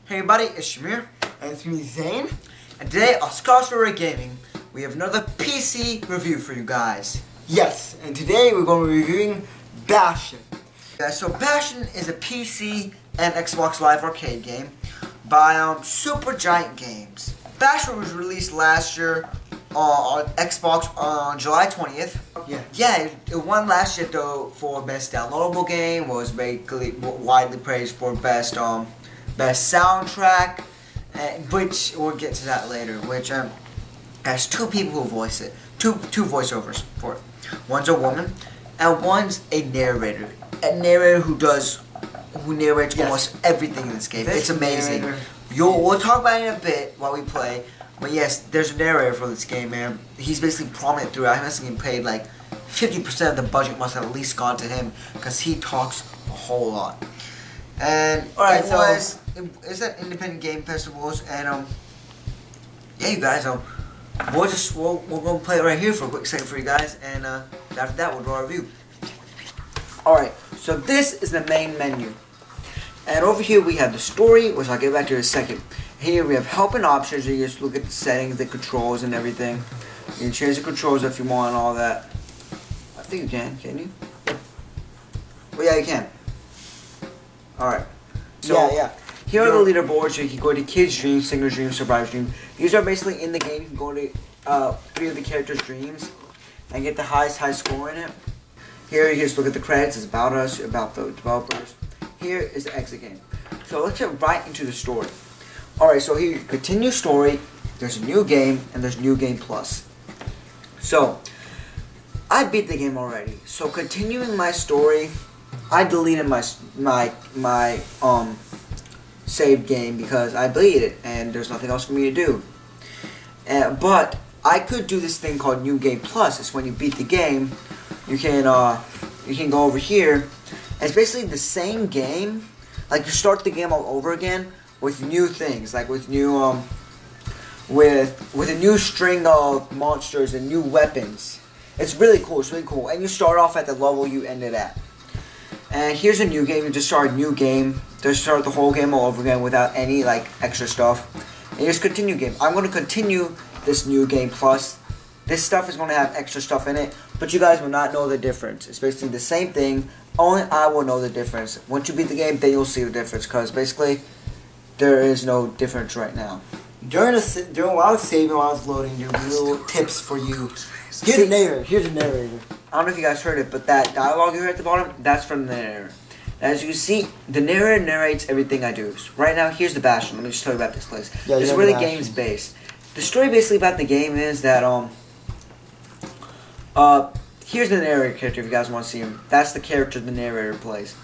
Hey everybody, it's Shamir. And it's me, Zane. And today on scottishfedoragaming, we have another PC review for you guys. Yes, and today we're going to be reviewing Bastion. So Bastion is a PC and Xbox Live arcade game by Supergiant Games. Bastion was released last year on Xbox on July 20th. Yeah, it won last year though for best downloadable game. Was basically widely praised for best soundtrack, which we'll get to that later. Which has two people who voice it, two voiceovers for it. One's a woman, and one's a narrator. A narrator who narrates almost everything in this game. It's amazing. We'll talk about it in a bit while we play. But yes, there's a narrator for this game, man. He's basically prominent throughout. He must have been paid like 50% of the budget must have at least gone to him because he talks a whole lot. And alright, it's at independent game festivals, and yeah, you guys, we're gonna play it right here for a quick second for you guys, and after that we'll do our review. Alright, so this is the main menu, and over here we have the story, which I'll get back to in a second. Here we have help and options. You just look at the settings, the controls, and everything. You can change the controls if you want and all that. I think you can you? Well, yeah, you can. Alright. So, yeah. Here are the leaderboards. So you can go to Kids' Dreams, Singer's Dreams, Survivor's Dreams. These are basically in the game. You can go to 3 of the characters' dreams and get the highest high score in it. Here, you just look at the credits. It's about us, about the developers. Here is the exit game. So let's get right into the story. Alright, so here, continue story. There's a new game, and there's new game plus. So, I beat the game already. So continuing my story, I deleted my save game because I deleted it and there's nothing else for me to do. But I could do this thing called New Game Plus. It's when you beat the game, you can go over here. And it's basically the same game. Like you start the game all over again with new things, like with new with a new string of monsters and new weapons. It's really cool. It's really cool. And you start off at the level you ended at. And here's a new game. You just start a new game. Just start the whole game all over again without any like extra stuff. And just continue game. I'm going to continue this new game plus. This stuff is going to have extra stuff in it, but you guys will not know the difference. It's basically the same thing. Only I will know the difference. Once you beat the game, then you'll see the difference. Because basically, there is no difference right now. During while I was saving, while I was loading, there were little tips for you. Here's the narrator. Here's the narrator. I don't know if you guys heard it, but that dialogue you heard at the bottom, that's from the narrator. As you can see, the narrator narrates everything I do. So right now, here's the Bastion. Let me just tell you about this place. Yeah, this is where the game's based. The story basically about the game is that, here's the narrator character if you guys want to see him. That's the character the narrator plays.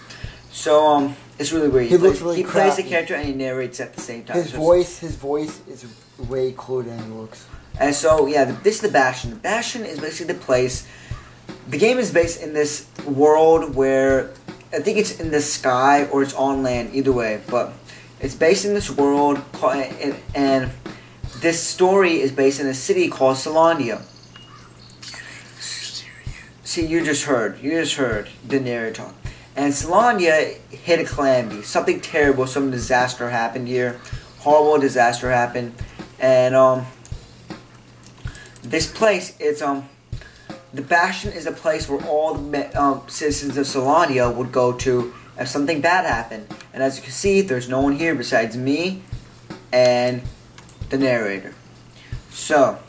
So, it's really weird. He plays the character and he narrates at the same time. His voice is way cooler than he looks. And so, yeah, this is the Bastion. The Bastion is basically the place. The game is based in this world where, I think it's in the sky or it's on land, either way. But it's based in this world, and this story is based in a city called Solandia. See, you just heard the narrator talk. And Solandia hit a calamity. Something terrible, some disaster happened here. Horrible disaster happened. And, this place, it's, the Bastion is a place where all the citizens of Solandia would go to if something bad happened. And as you can see, there's no one here besides me and the narrator. So,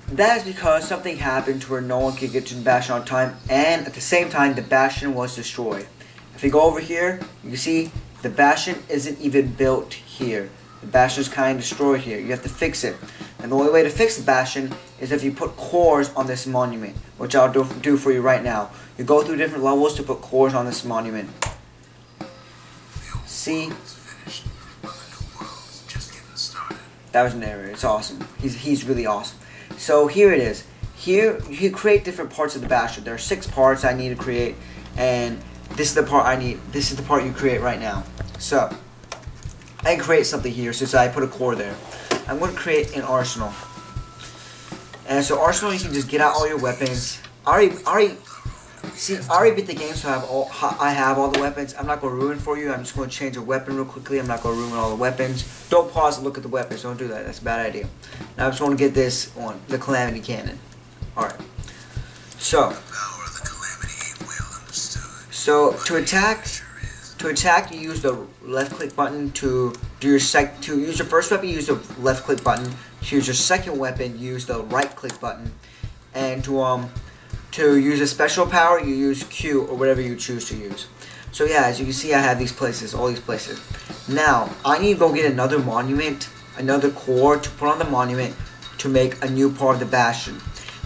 that is because something happened to where no one could get to the Bastion on time, and at the same time, the Bastion was destroyed. If you go over here, you can see the Bastion isn't even built here. The Bastion is kind of destroyed here. You have to fix it. And the only way to fix the Bastion is if you put cores on this monument, which I'll do for you right now. You go through different levels to put cores on this monument. See? That was an error. It's awesome. He's really awesome. So here it is. Here you create different parts of the Bastion. There are 6 parts I need to create, and this is the part I need. This is the part you create right now. So I create something here, so I put a core there. I'm going to create an arsenal. And so arsenal, you can just get out all your weapons. I already See, I already beat the game, so I have all the weapons. I'm not going to ruin for you. I'm just going to change a weapon real quickly. I'm not going to ruin all the weapons. Don't pause and look at the weapons. Don't do that. That's a bad idea. Now I'm just going to get this on the Calamity Cannon. Alright. So to attack, you use the left click button. To use your first weapon, you use the left click button. To use your second weapon, you use the right click button. And to use a special power, you use Q or whatever you choose to use. So yeah, as you can see, I have these places, all these places. Now, I need to go get another monument, another core to put on the monument to make a new part of the Bastion.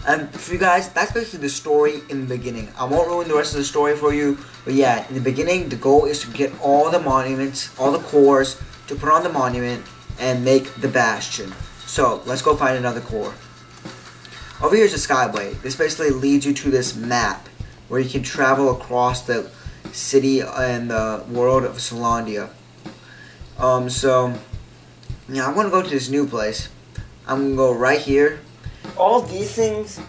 And for you guys, that's basically the story in the beginning. I won't ruin the rest of the story for you, but yeah, in the beginning, the goal is to get all the monuments, all the cores, to put on the monument and make the Bastion. So, let's go find another core. Over here is a skyway. This basically leads you to this map where you can travel across the city and the world of Solandia. So, yeah, I'm gonna go to this new place. I'm gonna go right here. All these things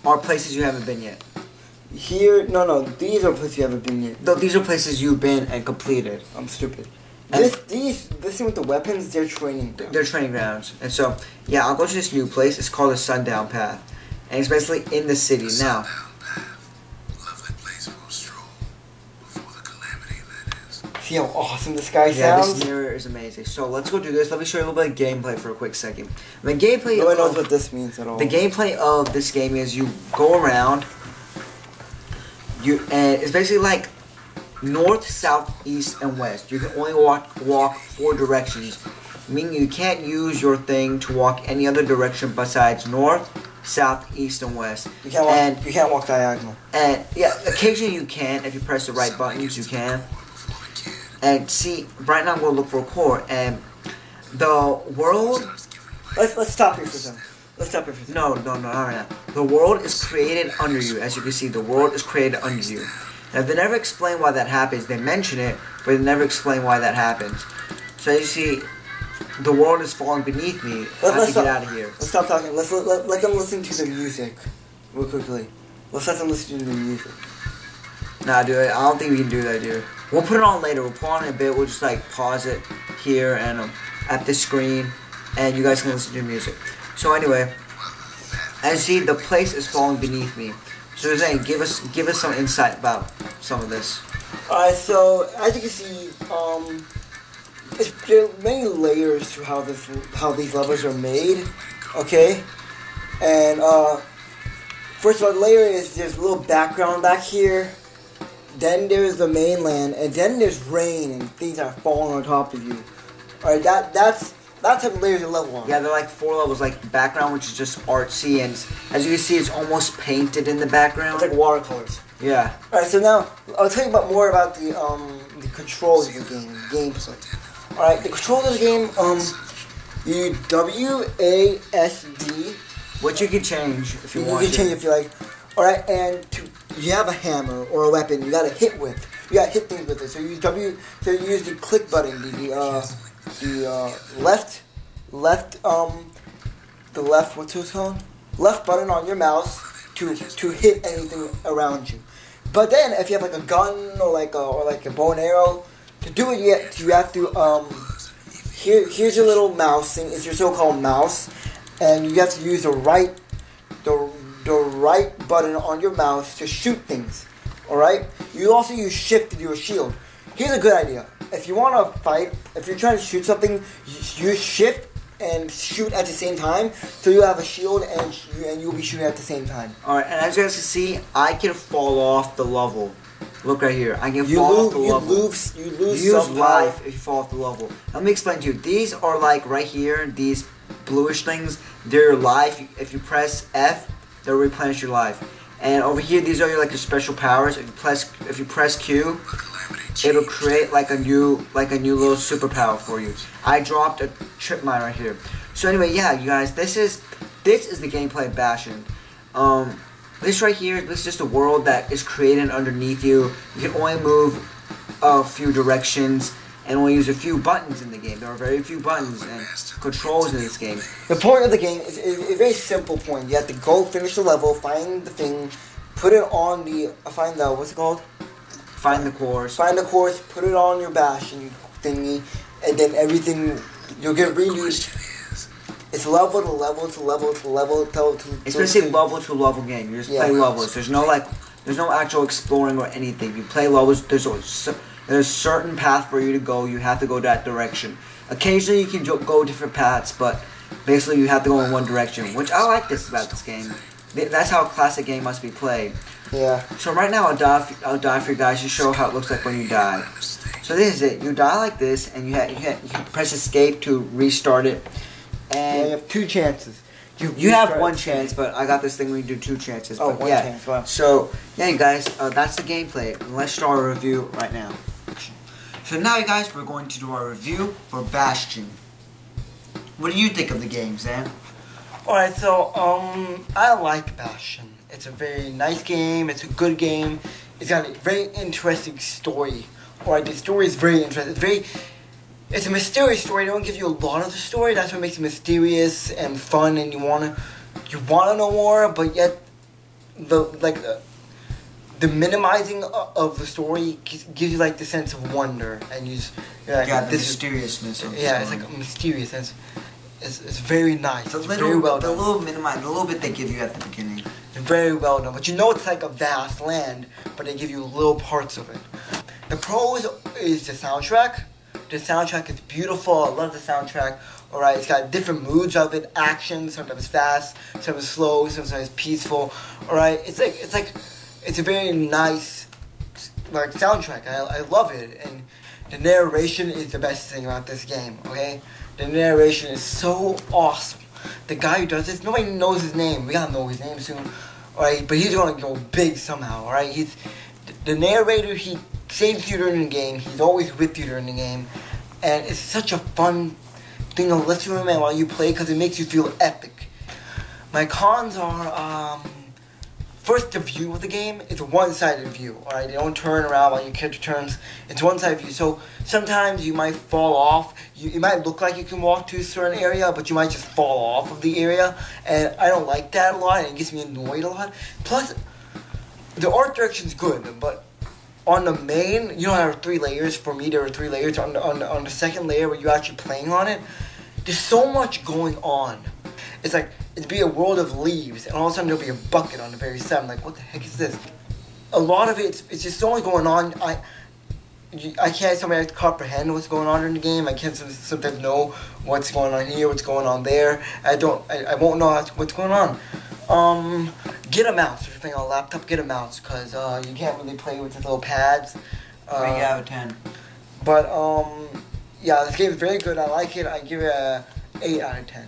are places you haven't been yet. Here, no, these are places you haven't been yet. No, these are places you've been and completed. I'm stupid. This thing with the weapons, they're training grounds. They're training grounds. And so, yeah, I'll go to this new place. It's called the Sundown Path. And it's basically in the city now. See how awesome this guy sounds? Yeah, this mirror is amazing. So let's go do this. Let me show you a little bit of gameplay for a quick second. The gameplay. No one knows what this means at all. The gameplay of this game is you go around. And it's basically like north, south, east, and west. You can only walk 4 directions, meaning you can't use your thing to walk any other direction besides north, south, east, and west. You can't walk diagonal. And yeah, occasionally you can if you press the right buttons. You can. And see, right now I'm going to look for a core, and the world. Let's stop here for a second. No, not right now. The world is created under you. As you can see, the world is created under you. Now, they never explain why that happens. They mention it, but they never explain why that happens. So as you see, the world is falling beneath me. I have to get out of here. Let's stop talking. Let them listen to the music real quickly. Let's let them listen to the music. Nah, dude, I don't think we can do that, dude. We'll put it on later. We'll put it on in a bit. We'll just like pause it here and at this screen, and you guys can listen to the music. So anyway, as you see, the place is falling beneath me. So Zane, give us some insight about some of this. Alright, so as you can see, there are many layers to how these levels are made. Okay, and first of all, the layer is there's a little background back here. Then there's the mainland, and then there's rain and things that are falling on top of you. Alright, that's how the layers are level on. Yeah, they're like 4 levels, like the background, which is just artsy, and as you can see, it's almost painted in the background. It's like watercolors. Yeah. Alright, so now I'll tell you more about the controls of the game, gameplay. Alright, the controls of the game, you WASD. Which you can change if you want. You can change if you like. Alright, and you have a hammer or a weapon, you gotta hit with. You gotta hit things with it. So you use the click button, the left, what's it called? Left button on your mouse to hit anything around you. But then if you have like a gun or like a bow and arrow, to do it you have to here's your little mouse thing. It's your so-called mouse, and you have to use the right button on your mouse to shoot things. Alright? You also use shift to do a shield. Here's a good idea. If you want to fight, if you're trying to shoot something, use shift and shoot at the same time, so you have a shield and you'll be shooting at the same time. Alright, and as you guys can see, I can fall off the level. Look right here. I can fall off the level. You lose life if you fall off the level. Let me explain to you. These are like right here, these bluish things, they're your life. If you press F, they'll replenish your life. And over here, these are your special powers. If you press Q, it'll create like a new little superpower for you. I dropped a trip mine right here. So anyway, yeah, you guys, this is the gameplay of Bastion. This right here, this is just a world that is created underneath you. You can only move a few directions and only use a few buttons in the game. There are very few buttons and controls in this game. The point of the game is a very simple point. You have to go finish the level, find the thing, put it on the what's it called? Find the course. Find the course. Put it on your Bastion thingy, and then everything you'll get really. It's level to level to level to level to. It's basically level to level game. You just play levels. There's no actual exploring or anything. You play levels. There's a certain path for you to go. You have to go that direction. Occasionally you can go different paths, but basically you have to go in one direction. Which I like this about this game. That's how a classic game must be played. Yeah. So right now I'll die for you guys to show how it looks like when you die. So this is it. You die like this, and you press escape to restart it. And you have 2 chances. You have 1 chance, but I got this thing where you do 2 chances. Oh, but 1 chance. Wow. So yeah, you guys, that's the gameplay. Let's start our review right now. So now, you guys, we're going to do our review for Bastion. What do you think of the game, Zan? Alright, so, I like Bastion. It's a very nice game, it's a good game. It's got a very interesting story. Alright, the story is very interesting. It's a mysterious story. They don't give you a lot of the story. That's what makes it mysterious and fun, and you wanna know more, but yet the minimizing of the story gives you like the sense of wonder, and you're like, the mysteriousness of the story. It's like mysterious. It's very nice. It's very well done. The little bit they give you at the beginning. It's very well done, but you know it's like a vast land, but they give you little parts of it. The pros is the soundtrack. The soundtrack is beautiful. I love the soundtrack. Alright, it's got different moods of it. Action, sometimes fast, sometimes slow, sometimes peaceful. Alright, it's a very nice soundtrack. I love it, and the narration is the best thing about this game. Okay, the narration is so awesome. The guy who does this, nobody knows his name. We gotta know his name soon. Alright, but he's gonna go big somehow. Alright, he's the narrator. He saves you during the game. He's always with you during the game, and it's such a fun thing to listen to him while you play because it makes you feel epic. My cons are first, the view of the game is a one-sided view. Alright, they don't turn around while your character turns. It's one-sided view, so sometimes you might fall off. It might look like you can walk to a certain area, but you might just fall off of the area, and I don't like that a lot, and it gets me annoyed a lot. Plus, the art direction's good, but on the main, you know, there are 3 layers. For me, there are 3 layers. On the second layer where you're actually playing on it, there's so much going on. It's like it'd be a world of leaves, and all of a sudden there'll be a bucket on the very side. I'm like, what the heck is this? A lot of it, it's just so much going on. I can't sometimes comprehend what's going on in the game. I can't sometimes know what's going on here, what's going on there. I won't know what's going on. Get a mouse. If you're playing on a laptop, get a mouse, because you can't really play with the little pads. 3 out of 10. But, yeah, this game is very good. I like it. I give it a 8 out of 10.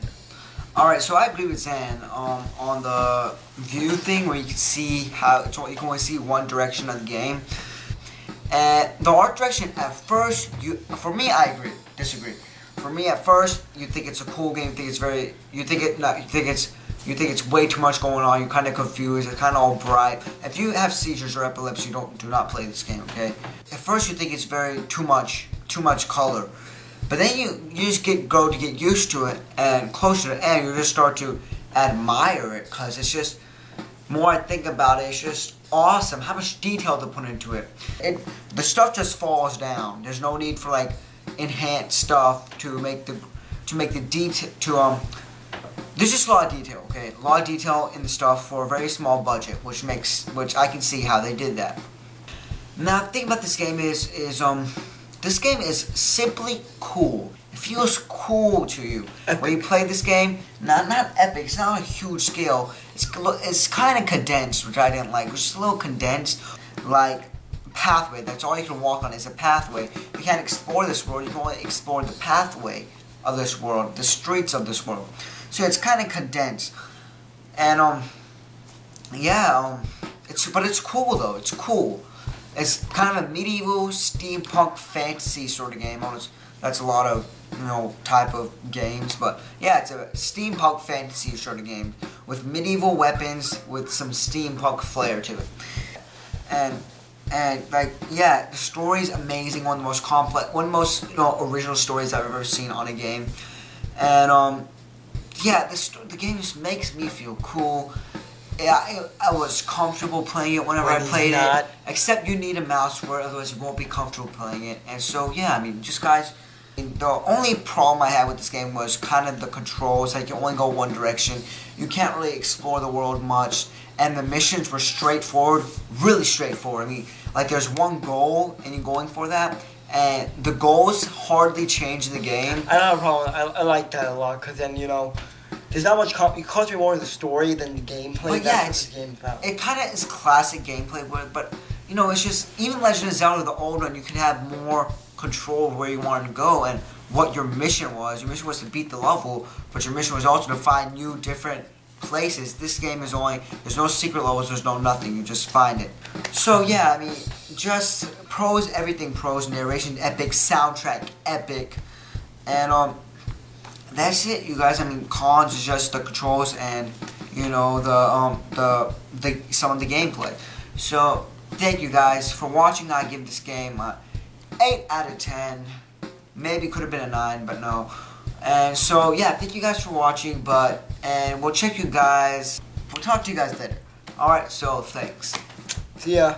Alright, so I agree with Zan on the view thing, where you can see how you can only see one direction of the game. And the art direction at first, for me, I disagree. For me, at first, you think it's a cool game. You think it's way too much going on. You're kind of confused. It's kind of all bright. If you have seizures or epilepsy, do not play this game. Okay. At first, you think it's too much color. But then you just grow to get used to it, and closer to the end, you just start to admire it, because it's just, more I think about it, it's just awesome how much detail to put into it. The stuff just falls down. There's no need for like enhanced stuff to make the detail there's just a lot of detail. Okay, a lot of detail in the stuff for a very small budget, which I can see how they did that. Now, the thing about this game is this game is simply cool. It feels cool to you when you play this game. Not epic. It's not a huge scale. It's kind of condensed, which I didn't like. It's just a little condensed, like pathway. That's all you can walk on is a pathway. You can't explore this world. You can only explore the pathway of this world, the streets of this world. So it's kind of condensed, and but it's cool though. It's cool. It's kind of a medieval steampunk fantasy sort of game. That's a lot of type of games, but yeah, it's a steampunk fantasy sort of game with medieval weapons with some steampunk flair to it. And like, yeah, the story's amazing. One of the most complex, one of the most original stories I've ever seen on a game. And yeah, the game just makes me feel cool. Yeah, I was comfortable playing it whenever When I played he's not. it. Except you need a mouse for it, otherwise you won't be comfortable playing it. And so, yeah, I mean, just guys, the only problem I had with this game was kind of the controls. Like, you only go one direction. You can't really explore the world much. And the missions were straightforward, really straightforward. I mean, like, there's one goal, and you're going for that. And the goals hardly change in the game. I don't have a problem. I like that a lot because then, you know, there's not much. You concentrate more on the story than the gameplay. But yeah, That's what the game's about. it kind of is classic gameplay, but you know, it's just even Legend of Zelda, the old one, you could have more control of where you wanted to go and what your mission was. Your mission was to beat the level, but your mission was also to find new, different places. This game is there's no secret levels, there's no nothing. You just find it. So yeah, I mean, just pros, everything pros. Narration epic, soundtrack epic, and that's it, you guys. I mean, cons is just the controls and, you know, the some of the gameplay. So thank you guys for watching. I give this game 8 out of 10. Maybe could have been a 9, but no. And so yeah, thank you guys for watching. And we'll check you guys. We'll talk to you guys later. All right. So thanks. See ya.